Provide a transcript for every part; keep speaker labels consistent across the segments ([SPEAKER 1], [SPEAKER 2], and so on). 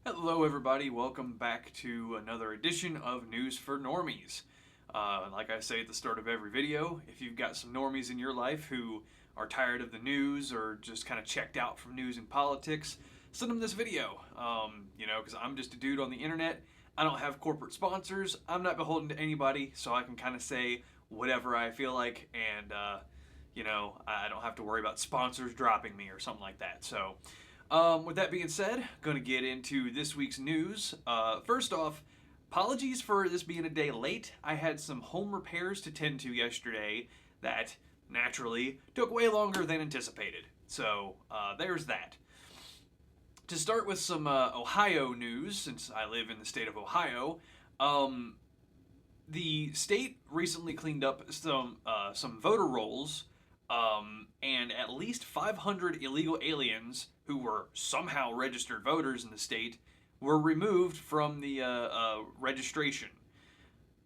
[SPEAKER 1] Hello, everybody. Welcome back to another edition of News for Normies. Like I say at the start of every video, if you've got some normies in your life who are tired of the news or just kind of checked out from news and politics, send them this video. Because I'm just a dude on the internet. I don't have corporate sponsors. I'm not beholden to anybody, so I can kind of say whatever I feel like, and I don't have to worry about sponsors dropping me or something like that. So. With that being said, going to get into this week's news. First off, apologies for this being a day late. I had some home repairs to tend to yesterday that naturally took way longer than anticipated. So there's that. To start with some Ohio news, since I live in the state of Ohio, the state recently cleaned up some voter rolls, and at least 500 illegal aliens who were somehow registered voters in the state were removed from the registration.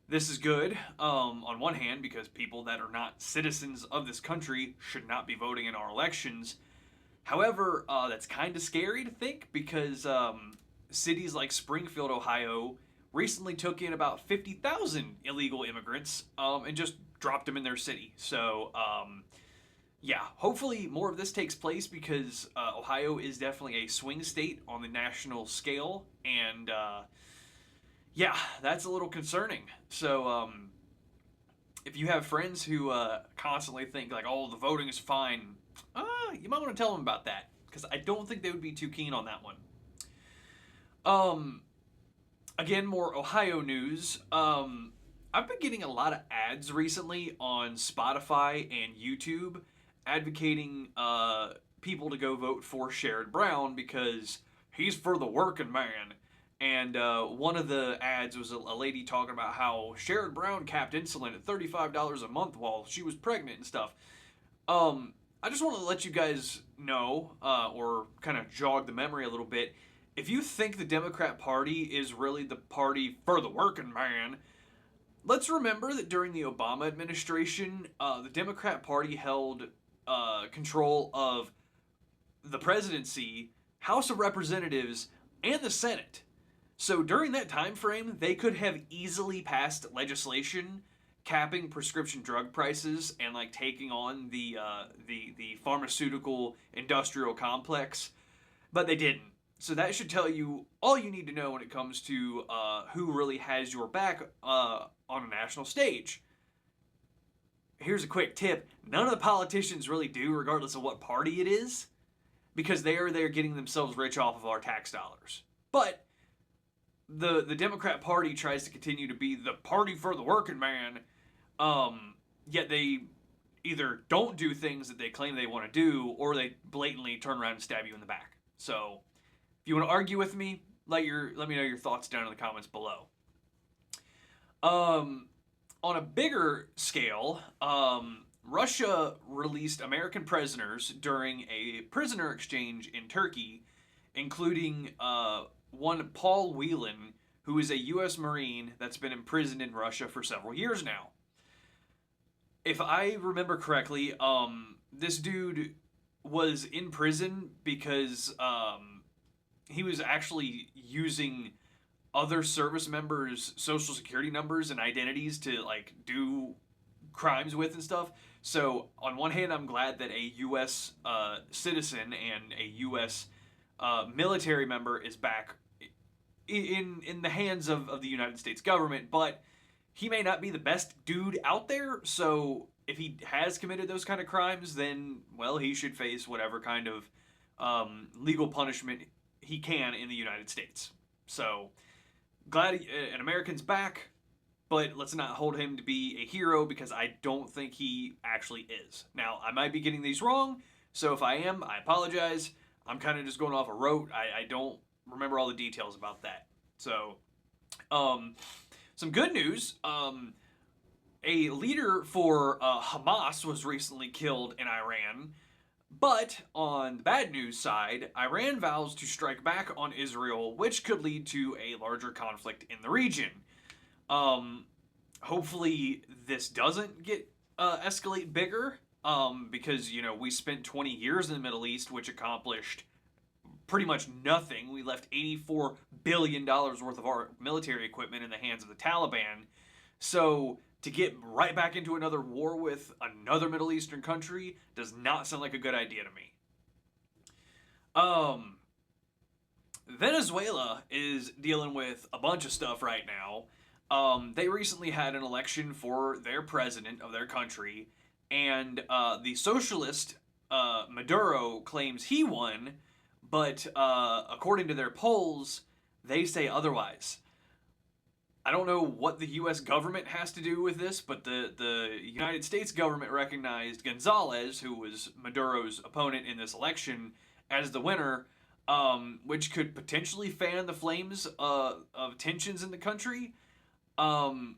[SPEAKER 1] This is good, on one hand, because people that are not citizens of this country should not be voting in our elections. However, that's kind of scary to think because cities like Springfield, Ohio, recently took in about 50,000 illegal immigrants and just dropped them in their city. So, yeah, hopefully more of this takes place because Ohio is definitely a swing state on the national scale, and yeah, that's a little concerning. So, if you have friends who constantly think like, "Oh, the voting is fine," you might want to tell them about that because I don't think they would be too keen on that one. Again, more Ohio news. I've been getting a lot of ads recently on Spotify and YouTube advocating people to go vote for Sherrod Brown because he's for the working man. And one of the ads was a lady talking about how Sherrod Brown capped insulin at $35 a month while she was pregnant and stuff. I just want to let you guys know, or kind of jog the memory a little bit. If you think the Democrat Party is really the party for the working man, let's remember that during the Obama administration, the Democrat Party held control of the presidency, House of Representatives, and the Senate. So during that time frame, they could have easily passed legislation capping prescription drug prices and like taking on the pharmaceutical industrial complex, but they didn't. So that should tell you all you need to know when it comes to who really has your back on a national stage. Here's a quick tip: none of the politicians really do, regardless of what party it is, because they are there getting themselves rich off of our tax dollars. But the Democrat Party tries to continue to be the party for the working man, yet they either don't do things that they claim they want to do, or they blatantly turn around and stab you in the back. So if you want to argue with me, let me know your thoughts down in the comments below. On a bigger scale, Russia released American prisoners during a prisoner exchange in Turkey, including one Paul Whelan, who is a U.S. Marine that's been imprisoned in Russia for several years now. If I remember correctly, this dude was in prison because he was actually using other service members' social security numbers and identities to like do crimes with and stuff. So on one hand, I'm glad that a U.S. Citizen and a U.S. Military member is back in the hands of the United States government, but he may not be the best dude out there. So if he has committed those kind of crimes, then well, he should face whatever kind of legal punishment he can in the United States. So glad an American's back, but let's not hold him to be a hero because I don't think he actually is. Now, I might be getting these wrong, so if I am, I apologize. I'm kind of just going off a rote. I don't remember all the details about that. So, some good news. A leader for Hamas was recently killed in Iran. But on the bad news side, Iran vows to strike back on Israel, which could lead to a larger conflict in the region. Hopefully this doesn't get escalate bigger, because we spent 20 years in the Middle East, which accomplished pretty much nothing. We left $84 billion worth of our military equipment in the hands of the Taliban. So to get right back into another war with another Middle Eastern country does not sound like a good idea to me. Venezuela is dealing with a bunch of stuff right now. They recently had an election for their president of their country, and the socialist Maduro claims he won, but according to their polls, they say otherwise. I don't know what the U.S. government has to do with this, but the United States government recognized Gonzalez, who was Maduro's opponent in this election, as the winner, which could potentially fan the flames of tensions in the country. Probably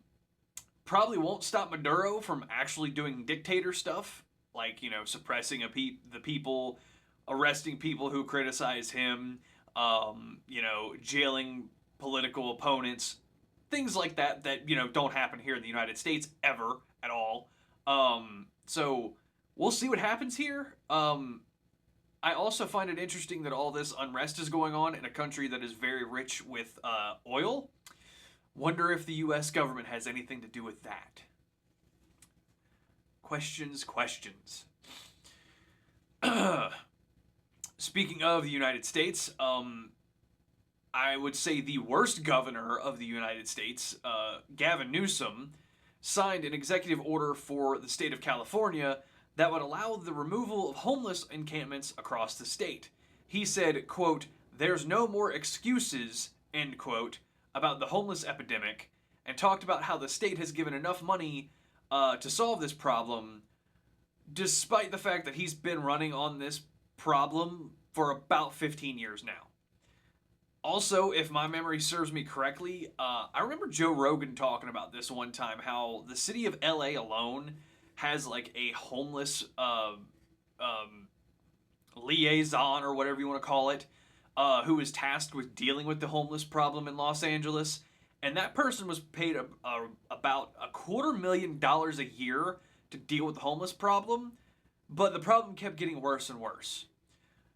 [SPEAKER 1] won't stop Maduro from actually doing dictator stuff, like, you know, suppressing the people, arresting people who criticize him, you know, jailing political opponents, things like that you know, don't happen here in the United States ever at all. So we'll see what happens here. I also find it interesting that all this unrest is going on in a country that is very rich with oil. Wonder if the U.S. government has anything to do with that. Questions. Speaking of the United States, I would say the worst governor of the United States, Gavin Newsom, signed an executive order for the state of California that would allow the removal of homeless encampments across the state. He said, quote, "There's no more excuses," end quote, about the homeless epidemic, and talked about how the state has given enough money to solve this problem, despite the fact that he's been running on this problem for about 15 years now. Also, if my memory serves me correctly, I remember Joe Rogan talking about this one time, how the city of LA alone has like a homeless liaison, or whatever you want to call it, who is tasked with dealing with the homeless problem in Los Angeles. And that person was paid about $250,000 a year to deal with the homeless problem, but the problem kept getting worse and worse.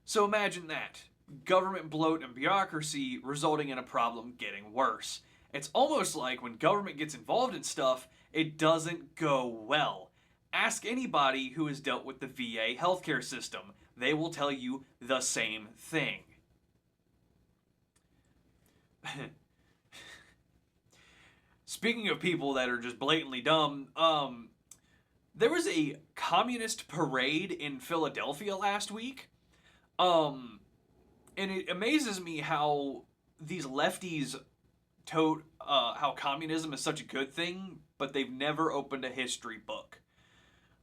[SPEAKER 1] So imagine that. Government bloat and bureaucracy resulting in a problem getting worse. It's almost like when government gets involved in stuff, it doesn't go well. Ask anybody who has dealt with the VA healthcare system. They will tell you the same thing. Speaking of people that are just blatantly dumb, there was a communist parade in Philadelphia last week. And it amazes me how these lefties tote how communism is such a good thing, but they've never opened a history book.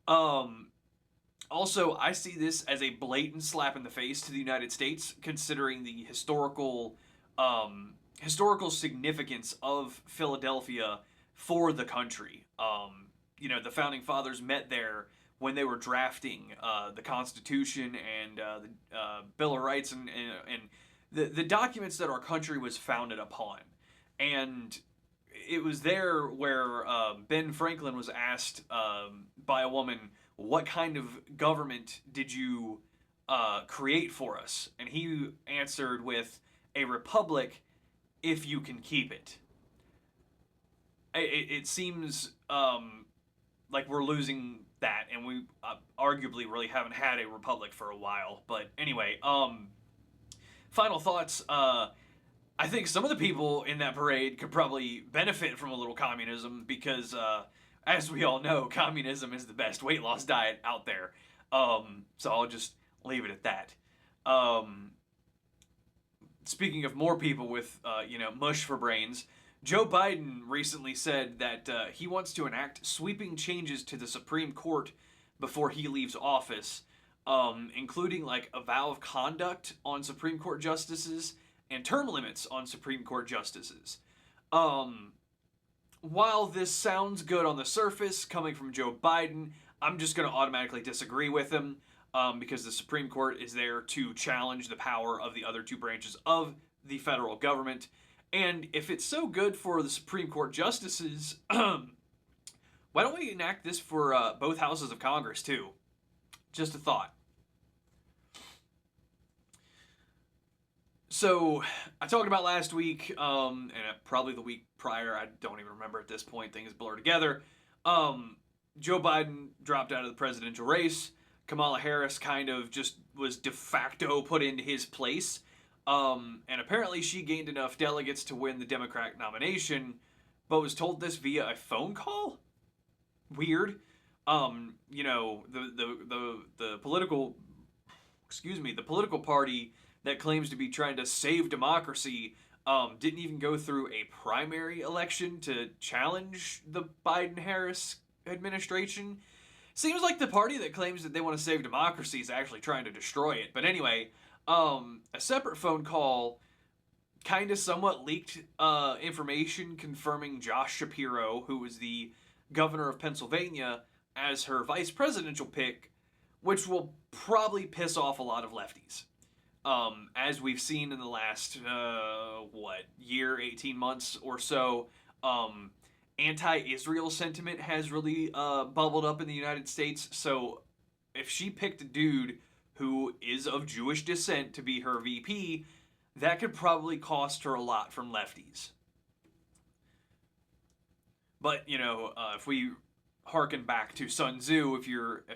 [SPEAKER 1] Also, I see this as a blatant slap in the face to the United States, considering the historical significance of Philadelphia for the country. You know, the founding fathers met there when they were drafting the Constitution and the Bill of Rights and the documents that our country was founded upon. And it was there where Ben Franklin was asked by a woman, "What kind of government did you create for us?" And he answered with, "A republic, if you can keep it." It seems like we're losing that, and we arguably really haven't had a republic for a while. But anyway, final thoughts. I think some of the people in that parade could probably benefit from a little communism because, as we all know, communism is the best weight loss diet out there. So I'll just leave it at that. Speaking of more people with, mush for brains, Joe Biden recently said that he wants to enact sweeping changes to the Supreme Court before he leaves office, including like a vow of conduct on Supreme Court justices and term limits on Supreme Court justices. While this sounds good on the surface, coming from Joe Biden, I'm just going to automatically disagree with him because the Supreme Court is there to challenge the power of the other two branches of the federal government. And if it's so good for the Supreme Court justices, why don't we enact this for both houses of Congress too? Just a thought. So I talked about last week, and probably the week prior. I don't even remember at this point. Things blur together. Um, Joe Biden dropped out of the presidential race. Kamala Harris kind of just was de facto put into his place. And apparently she gained enough delegates to win the Democratic nomination, but was told this via a phone call. Weird. The political, the political party that claims to be trying to save democracy didn't even go through a primary election to challenge the Biden-Harris administration. Seems like the party that claims that they want to save democracy is actually trying to destroy it. But anyway, a separate phone call kind of somewhat leaked information confirming Josh Shapiro, who was the governor of Pennsylvania, as her vice presidential pick, which will probably piss off a lot of lefties. As we've seen in the last, year, 18 months or so, anti-Israel sentiment has really bubbled up in the United States. So if she picked a dude who is of Jewish descent to be her VP, that could probably cost her a lot from lefties. But, if we harken back to Sun Tzu, if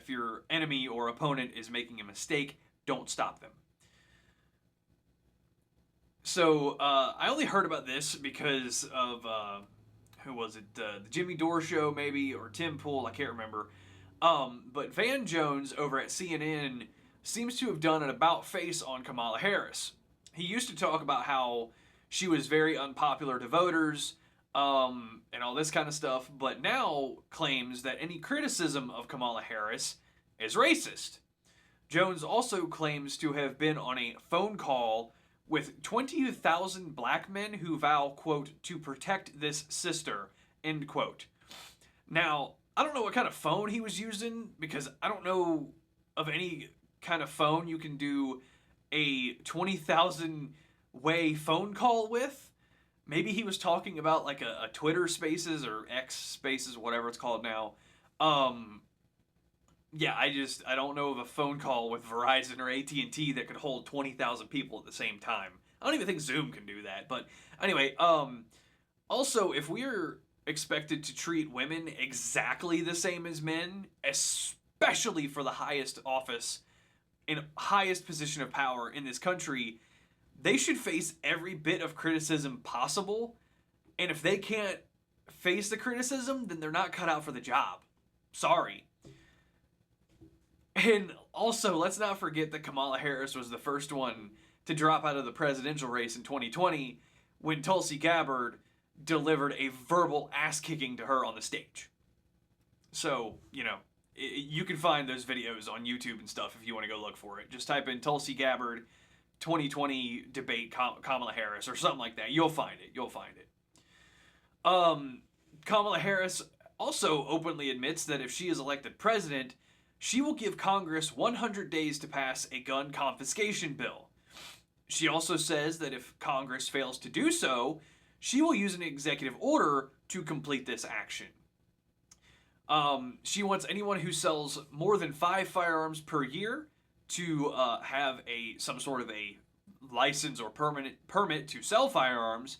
[SPEAKER 1] your enemy or opponent is making a mistake, don't stop them. So I only heard about this because of who was it? The Jimmy Dore show, maybe, or Tim Pool. I can't remember. But Van Jones over at CNN seems to have done an about face on Kamala Harris. He used to talk about how she was very unpopular to voters, and all this kind of stuff, but now claims that any criticism of Kamala Harris is racist. Jones also claims to have been on a phone call with 20,000 black men who vow, quote, to protect this sister, end quote. Now, I don't know what kind of phone he was using, because I don't know of any kind of phone you can do a 20,000 way phone call with. Maybe he was talking about like a Twitter Spaces or X Spaces, whatever it's called now. Yeah, I don't know of a phone call with Verizon or AT&T that could hold 20,000 people at the same time. I don't even think Zoom can do that. But anyway, also, if we're expected to treat women exactly the same as men, especially for the highest office and highest position of power in this country, they should face every bit of criticism possible. And if they can't face the criticism, then they're not cut out for the job. Sorry. And also, let's not forget that Kamala Harris was the first one to drop out of the presidential race in 2020 when Tulsi Gabbard delivered a verbal ass-kicking to her on the stage. So, you can find those videos on YouTube and stuff if you want to go look for it. Just type in Tulsi Gabbard 2020 debate Kamala Harris or something like that. You'll find it. Kamala Harris also openly admits that if she is elected president, she will give Congress 100 days to pass a gun confiscation bill. She also says that if Congress fails to do so, she will use an executive order to complete this action. She wants anyone who sells more than 5 firearms per year to have some sort of a license or permit to sell firearms,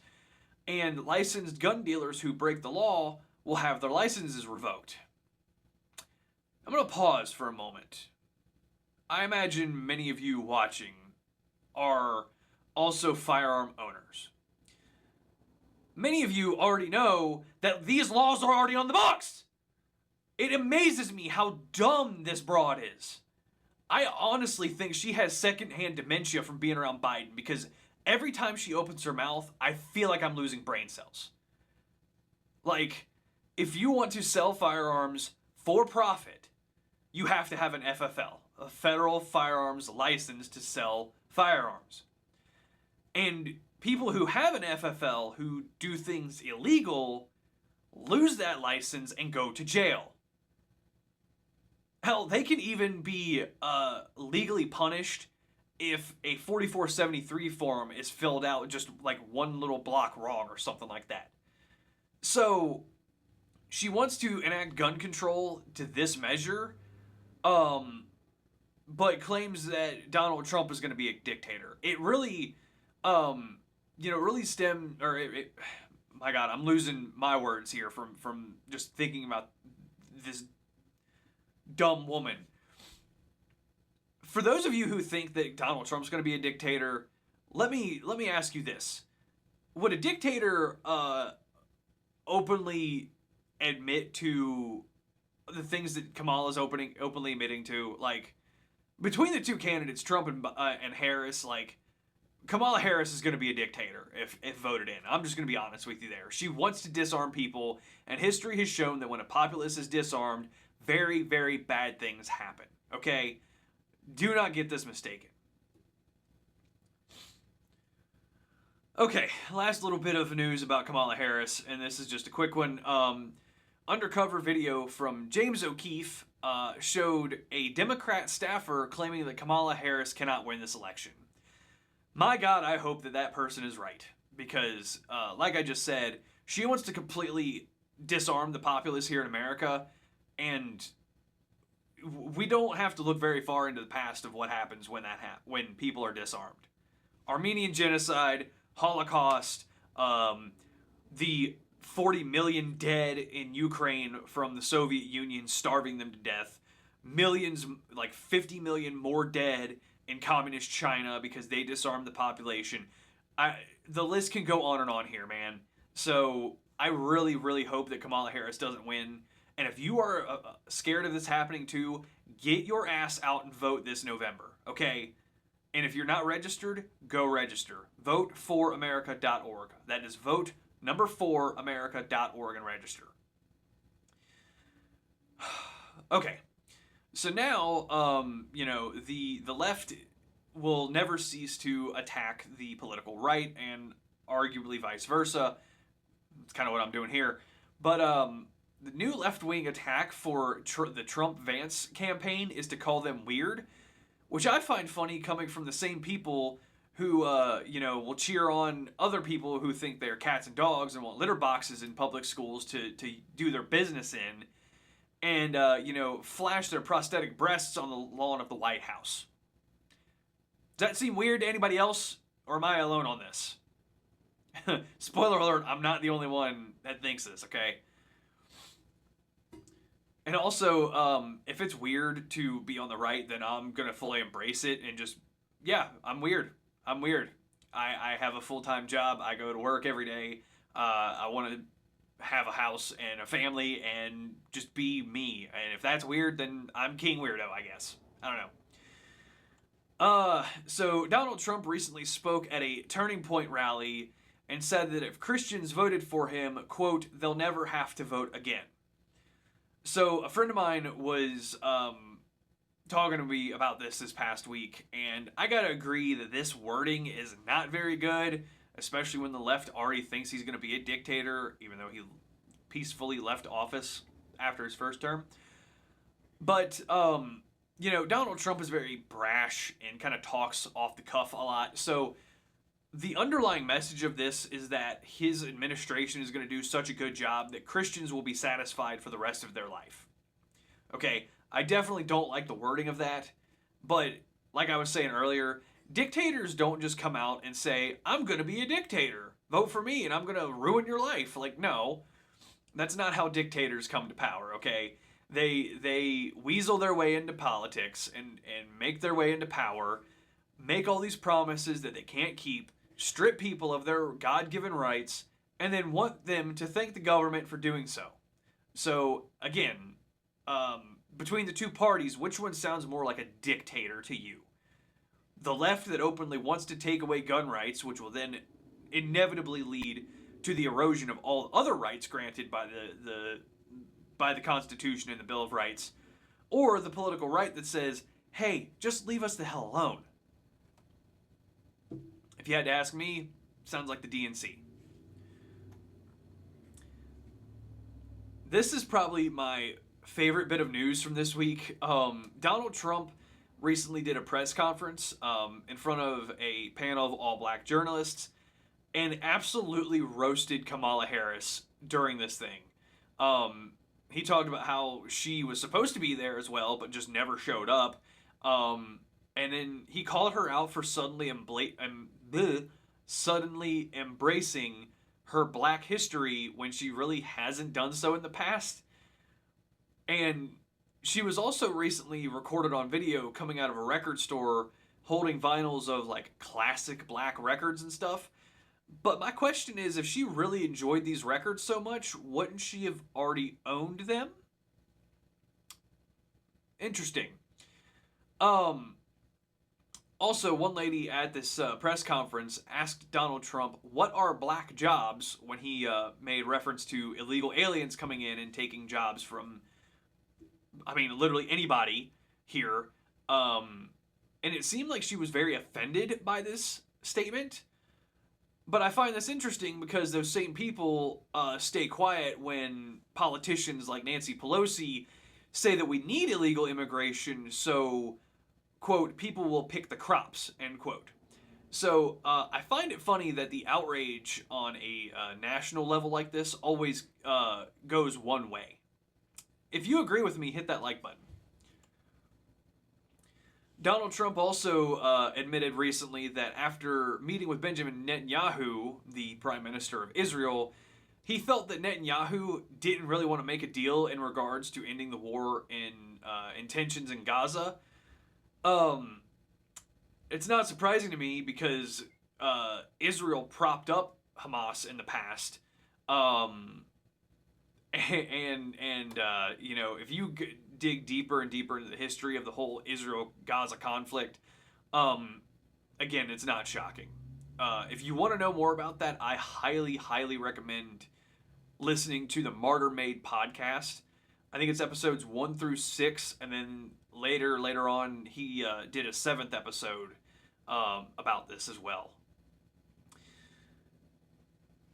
[SPEAKER 1] and licensed gun dealers who break the law will have their licenses revoked. I'm going to pause for a moment. I imagine many of you watching are also firearm owners. Many of you already know that these laws are already on the books. It amazes me how dumb this broad is. I honestly think she has secondhand dementia from being around Biden, because every time she opens her mouth, I feel like I'm losing brain cells. Like, if you want to sell firearms for profit, you have to have an FFL, a federal firearms license to sell firearms. And people who have an FFL who do things illegal lose that license and go to jail. Hell, they can even be legally punished if a 4473 form is filled out just like one little block wrong or something like that. So, she wants to enact gun control to this measure, but claims that Donald Trump is going to be a dictator. It really um, really my God, I'm losing my words here from just thinking about this dumb woman. For those of you who think that Donald Trump's going to be a dictator, let me ask you this: would a dictator openly admit to the things that Kamala's openly admitting to? Like, between the two candidates, Trump and Harris, like, Kamala Harris is going to be a dictator if voted in. I'm just going to be honest with you there. She wants to disarm people, and history has shown that when a populace is disarmed, very, very bad things happen. Okay? Do not get this mistaken. Okay, last little bit of news about Kamala Harris, and this is just a quick one. Undercover video from James O'Keefe showed a Democrat staffer claiming that Kamala Harris cannot win this election. My God, I hope that person is right. Because, like I just said, she wants to completely disarm the populace here in America, and we don't have to look very far into the past of what happens when people are disarmed. Armenian genocide, Holocaust, the 40 million dead in Ukraine from the Soviet Union starving them to death, millions, like 50 million more dead in communist China because they disarmed the population. The list can go on and on here, man. So I really, really hope that Kamala Harris doesn't win. And if you are scared of this happening too, get your ass out and vote this November, okay? And if you're not registered, go register. Vote4america.org. That is vote4america.org and register. Okay. So now, the left will never cease to attack the political right, and arguably vice versa. That's kind of what I'm doing here. But the new left-wing attack for the Trump-Vance campaign is to call them weird, which I find funny coming from the same people who, will cheer on other people who think they're cats and dogs and want litter boxes in public schools to do their business in, and, flash their prosthetic breasts on the lawn of the White House. Does that seem weird to anybody else, or am I alone on this? Spoiler alert, I'm not the only one that thinks this, okay? And also, if it's weird to be on the right, then I'm going to fully embrace it and just, yeah, I'm weird. I'm weird. I have a full-time job. I go to work every day. I want to have a house and a family and just be me. And if that's weird, then I'm King Weirdo, I guess. I don't know. So Donald Trump recently spoke at a Turning Point rally and said that if Christians voted for him, quote, they'll never have to vote again. So a friend of mine was talking to me about this past week, and I gotta agree that this wording is not very good, especially when the left already thinks he's gonna be a dictator, even though he peacefully left office after his first term. But, Donald Trump is very brash and kind of talks off the cuff a lot, so the underlying message of this is that his administration is going to do such a good job that Christians will be satisfied for the rest of their life. Okay, I definitely don't like the wording of that, but like I was saying earlier, dictators don't just come out and say, I'm going to be a dictator. Vote for me and I'm going to ruin your life. Like, no, that's not how dictators come to power, okay? They weasel their way into politics and make their way into power, make all these promises that they can't keep, strip people of their God-given rights, and then want them to thank the government for doing so. So, again, between the two parties, which one sounds more like a dictator to you? The left that openly wants to take away gun rights, which will then inevitably lead to the erosion of all other rights granted by the Constitution and the Bill of Rights, or the political right that says, hey, just leave us the hell alone. If you had to ask me, sounds like the DNC. This is probably my favorite bit of news from this week. Donald Trump recently did a press conference in front of a panel of all-black journalists and absolutely roasted Kamala Harris during this thing. He talked about how she was supposed to be there as well, but just never showed up. And then he called her out for suddenly suddenly embracing her black history when she really hasn't done so in the past. And she was also recently recorded on video coming out of a record store holding vinyls of like classic black records and stuff. But my question is, if she really enjoyed these records so much, wouldn't she have already owned them? Interesting. Um, Also, one lady at this press conference asked Donald Trump, what are black jobs, when he made reference to illegal aliens coming in and taking jobs from, I mean, literally anybody here. And it seemed like she was very offended by this statement. But I find this interesting because those same people stay quiet when politicians like Nancy Pelosi say that we need illegal immigration so, quote, people will pick the crops, end quote. So I find it funny that the outrage on a national level like this always goes one way. If you agree with me, hit that like button. Donald Trump also admitted recently that after meeting with Benjamin Netanyahu, the Prime Minister of Israel, he felt that Netanyahu didn't really want to make a deal in regards to ending the war in tensions in Gaza. It's not surprising to me because Israel propped up Hamas in the past. You know, if you dig deeper and deeper into the history of the whole Israel-Gaza conflict, again, it's not shocking. If you want to know more about that, I highly, highly recommend listening to the Martyr Made podcast. I think it's episodes 1 through 6, and then later on, he did a 7th episode about this as well.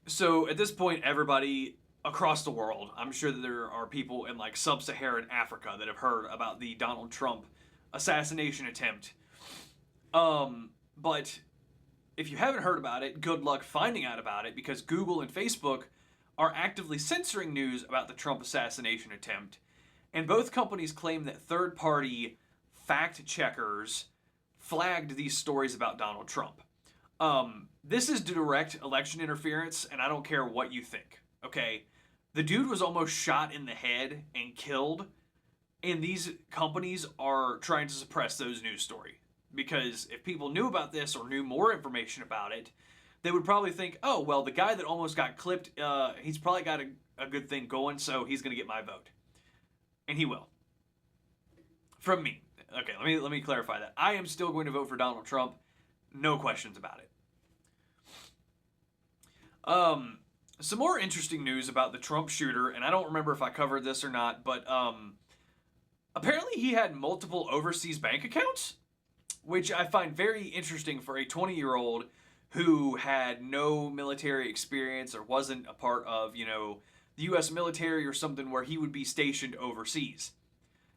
[SPEAKER 1] So at this point, everybody across the world, I'm sure that there are people in like sub-Saharan Africa that have heard about the Donald Trump assassination attempt. But if you haven't heard about it, good luck finding out about it, because Google and Facebook are actively censoring news about the Trump assassination attempt. And both companies claim that third-party fact checkers flagged these stories about Donald Trump. This is direct election interference, and I don't care what you think, okay? The dude was almost shot in the head and killed, and these companies are trying to suppress those news stories. Because if people knew about this or knew more information about it, they would probably think, oh, well, the guy that almost got clipped, he's probably got a good thing going, so he's going to get my vote. And he will. From me. Okay, let me clarify that. I am still going to vote for Donald Trump. No questions about it. Some more interesting news about the Trump shooter, and I don't remember if I covered this or not, but apparently he had multiple overseas bank accounts, which I find very interesting for a 20-year-old who had no military experience or wasn't a part of, you know, the U.S. military or something where he would be stationed overseas.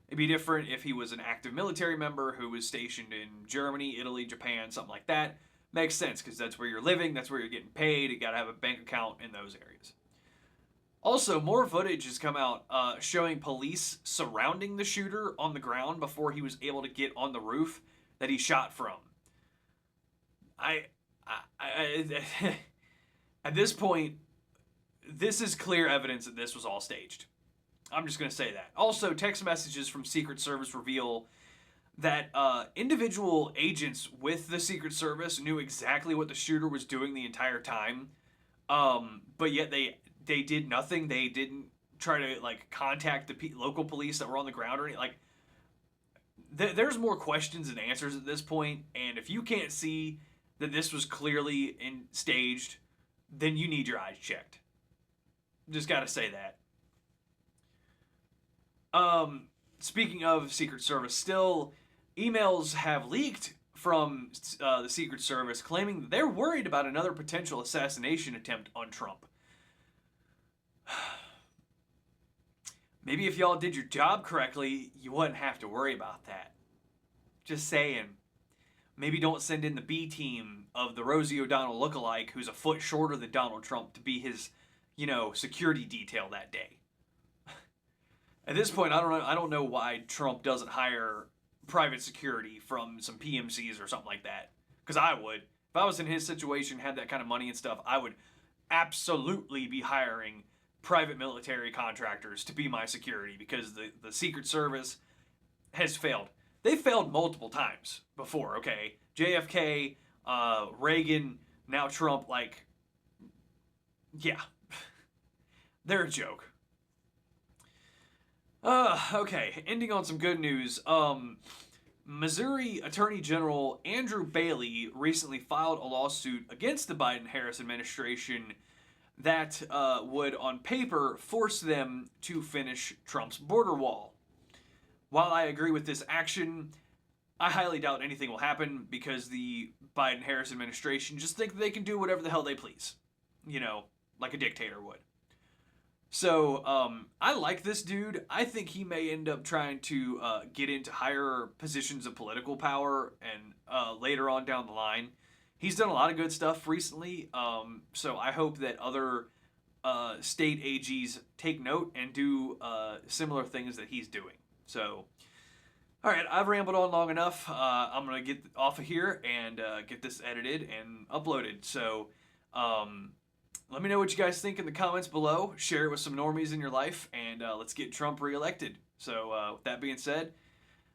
[SPEAKER 1] It'd be different if he was an active military member who was stationed in Germany, Italy, Japan, something like that. Makes sense, because that's where you're living, that's where you're getting paid, you gotta have a bank account in those areas. Also, more footage has come out showing police surrounding the shooter on the ground before he was able to get on the roof that he shot from. At this point, this is clear evidence that this was all staged. I'm just going to say that. Also, text messages from Secret Service reveal that individual agents with the Secret Service knew exactly what the shooter was doing the entire time, but yet they did nothing. They didn't try to like contact the local police that were on the ground or anything. Like, there's more questions than answers at this point, and if you can't see that this was clearly staged, then you need your eyes checked. Just got to say that. Speaking of Secret Service, still, emails have leaked from the Secret Service claiming that they're worried about another potential assassination attempt on Trump. Maybe if y'all did your job correctly, you wouldn't have to worry about that. Just saying. Maybe don't send in the B team of the Rosie O'Donnell lookalike who's a foot shorter than Donald Trump to be his, you know, security detail that day. At this point, I don't know why Trump doesn't hire private security from some PMCs or something like that. Because I would. If I was in his situation, had that kind of money and stuff, I would absolutely be hiring private military contractors to be my security because the Secret Service has failed. They failed multiple times before, okay? JFK, Reagan, now Trump, like, yeah. They're a joke. Okay, ending on some good news. Missouri Attorney General Andrew Bailey recently filed a lawsuit against the Biden-Harris administration that would, on paper, force them to finish Trump's border wall. While I agree with this action, I highly doubt anything will happen because the Biden-Harris administration just think they can do whatever the hell they please. You know, like a dictator would. So, I like this dude. I think he may end up trying to get into higher positions of political power and later on down the line. He's done a lot of good stuff recently, so I hope that other state AGs take note and do similar things that he's doing. So, all right, I've rambled on long enough. I'm going to get off of here and get this edited and uploaded. So, let me know what you guys think in the comments below. Share it with some normies in your life, and let's get Trump reelected. So, with that being said,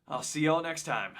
[SPEAKER 1] I'll see y'all next time.